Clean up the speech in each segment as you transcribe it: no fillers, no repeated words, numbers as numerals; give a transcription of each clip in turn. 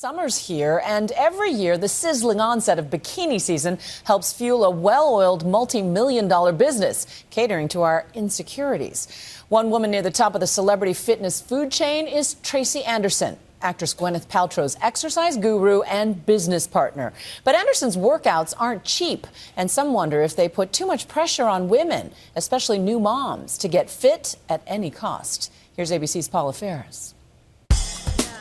Summer's here, and every year the sizzling onset of bikini season helps fuel a well-oiled multi-million-dollar business, catering to our insecurities. One woman near the top of the celebrity fitness food chain is Tracy Anderson, actress Gwyneth Paltrow's exercise guru and business partner. But Anderson's workouts aren't cheap, and some wonder if they put too much pressure on women, especially new moms, to get fit at any cost. Here's ABC's Paula Ferris.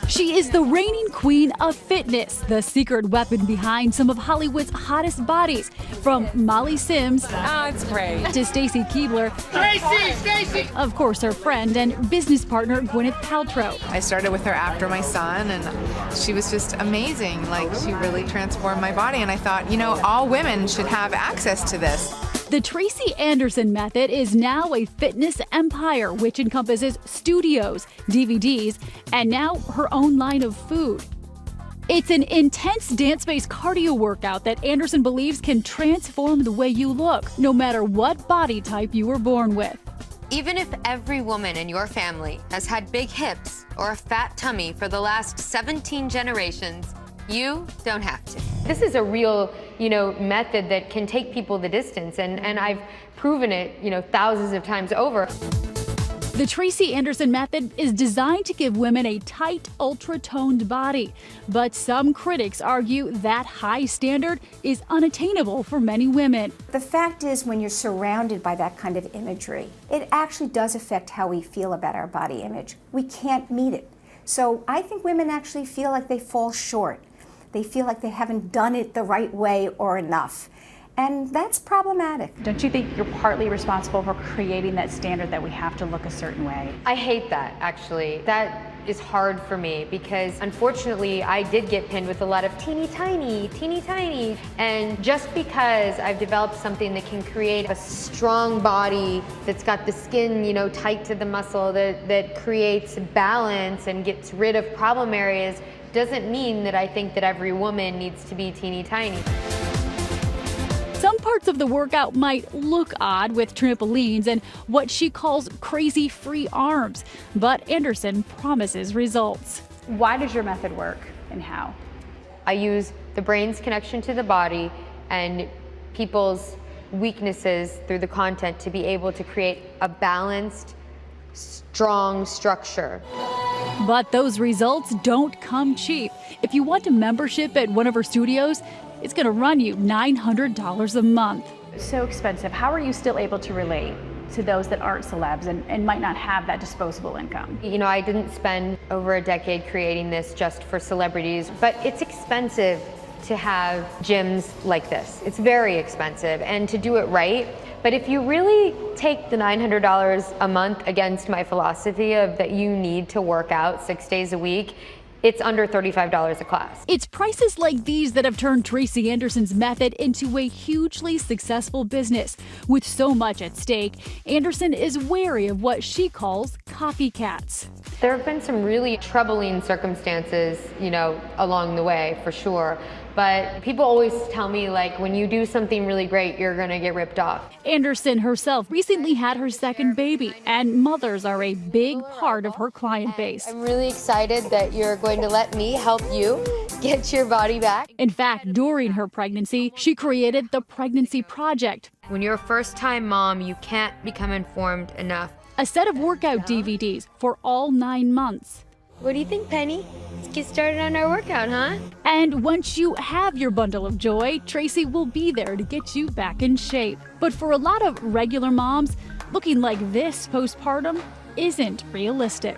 She is the reigning queen of fitness, the secret weapon behind some of Hollywood's hottest bodies, from Molly Sims it's great. to Stacy Keibler, Stacy! of course her friend and business partner Gwyneth Paltrow. I started with her after my son, and she was just amazing. Like, she really transformed my body, and I thought, you know, all women should have access to this. The Tracy Anderson method is now a fitness empire, which encompasses studios, DVDs, and now her own line of food. It's an intense dance-based cardio workout that Anderson believes can transform the way you look, no matter what body type you were born with. Even if every woman in your family has had big hips or a fat tummy for the last 17 generations, you don't have to. This is a real, method that can take people the distance, and I've proven it, thousands of times over. The Tracy Anderson method is designed to give women a tight, ultra-toned body. But some critics argue that high standard is unattainable for many women. The fact is, when you're surrounded by that kind of imagery, it actually does affect how we feel about our body image. We can't meet it. So I think women actually feel like they fall short. They feel like they haven't done it the right way or enough. And that's problematic. Don't you think you're partly responsible for creating that standard that we have to look a certain way? I hate that, actually. That is hard for me because, unfortunately, I did get pinned with a lot of teeny tiny. And just because I've developed something that can create a strong body that's got the skin, tight to the muscle, that creates balance and gets rid of problem areas, doesn't mean that I think that every woman needs to be teeny tiny. Some parts of the workout might look odd with trampolines and what she calls crazy free arms, but Anderson promises results. Why does your method work and how? I use the brain's connection to the body and people's weaknesses through the content to be able to create a balanced, strong structure. But those results don't come cheap. If you want a membership at one of her studios, it's going to run you $900 a month. So expensive. How are you still able to relate to those that aren't celebs and might not have that disposable income? I didn't spend over a decade creating this just for celebrities, but it's expensive to have gyms like this. It's very expensive, and to do it right. But if you really take the $900 a month against my philosophy of that you need to work out 6 days a week, it's under $35 a class. It's prices like these that have turned Tracy Anderson's method into a hugely successful business. With so much at stake, Anderson is wary of what she calls copycats. There have been some really troubling circumstances, along the way, for sure. But people always tell me, like, when you do something really great, you're gonna get ripped off. Anderson herself recently had her second baby, and mothers are a big part of her client base. I'm really excited that you're going to let me help you get your body back. In fact, during her pregnancy, she created the Pregnancy Project. When you're a first-time mom, you can't become informed enough. A set of workout DVDs for all 9 months. What do you think, Penny? Let's get started on our workout, huh? And once you have your bundle of joy, Tracy will be there to get you back in shape. But for a lot of regular moms, looking like this postpartum isn't realistic.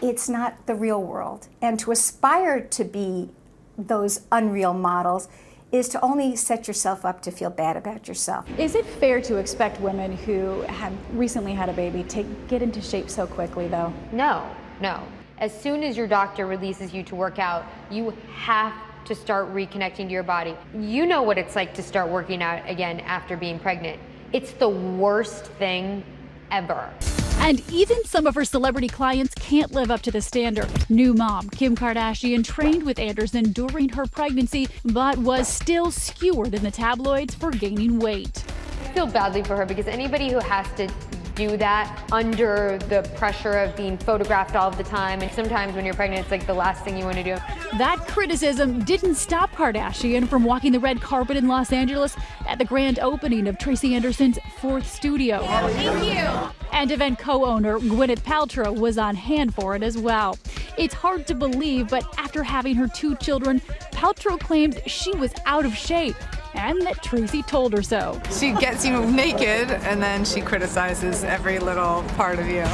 It's not the real world. And to aspire to be those unreal models is to only set yourself up to feel bad about yourself. Is it fair to expect women who have recently had a baby to get into shape so quickly, though? No. As soon as your doctor releases you to work out, you have to start reconnecting to your body. You know what it's like to start working out again after being pregnant. It's the worst thing ever. And even some of her celebrity clients can't live up to the standard. New mom Kim Kardashian trained with Anderson during her pregnancy, but was still skewered in the tabloids for gaining weight. I feel badly for her because anybody who has to do that under the pressure of being photographed all of the time. And sometimes when you're pregnant, it's like the last thing you want to do. That criticism didn't stop Kardashian from walking the red carpet in Los Angeles at the grand opening of Tracy Anderson's 4th studio. Thank you. And event co-owner Gwyneth Paltrow was on hand for it as well. It's hard to believe, but after having her 2 children, Paltrow claims she was out of shape and that Tracy told her so. She gets you naked and then she criticizes every little part of you.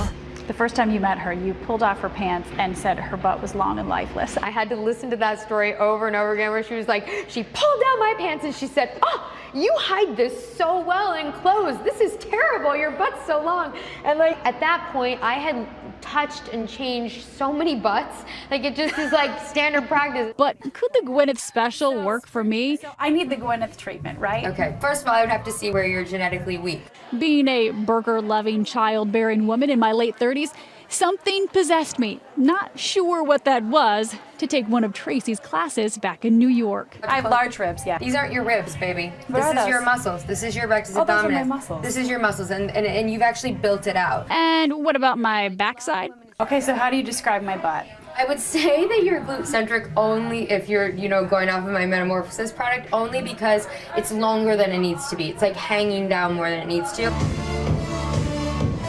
The first time you met her, you pulled off her pants and said her butt was long and lifeless. I had to listen to that story over and over again where she was like, she pulled down my pants and she said, oh, you hide this so well in clothes. This is terrible. Your butt's so long. And like at that point, I had touched and changed so many butts. Like it just is like standard practice. But could the Gwyneth special work for me? I need the Gwyneth treatment, right? Okay, first of all, I would have to see where you're genetically weak. Being a burger-loving, childbearing woman in my late 30s, something possessed me. Not sure what that was, to take one of Tracy's classes back in New York. I have large ribs, yeah. These aren't your ribs, baby. What are This is those? your muscles. This is your rectus Oh, those are abdominis. my muscles. This is your muscles, and you've actually built it out. And what about my backside? Okay, so how do you describe my butt? I would say that you're glute-centric only if you're, going off of my Metamorphosis product, only because it's longer than it needs to be. It's like hanging down more than it needs to.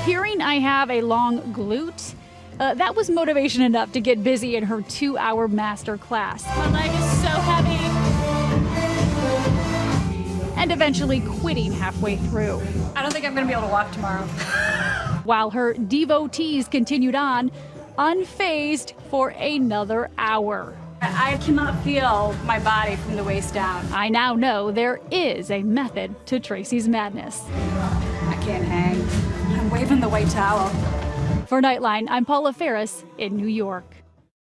Hearing I have a long glute, that was motivation enough to get busy in her 2-hour master class. My leg is so heavy. And eventually quitting halfway through. I don't think I'm gonna be able to walk tomorrow. While her devotees continued on, unfazed for another hour. I cannot feel my body from the waist down. I now know there is a method to Tracy's madness. I can't hang. I'm waving the white towel. For Nightline, I'm Paula Ferris in New York.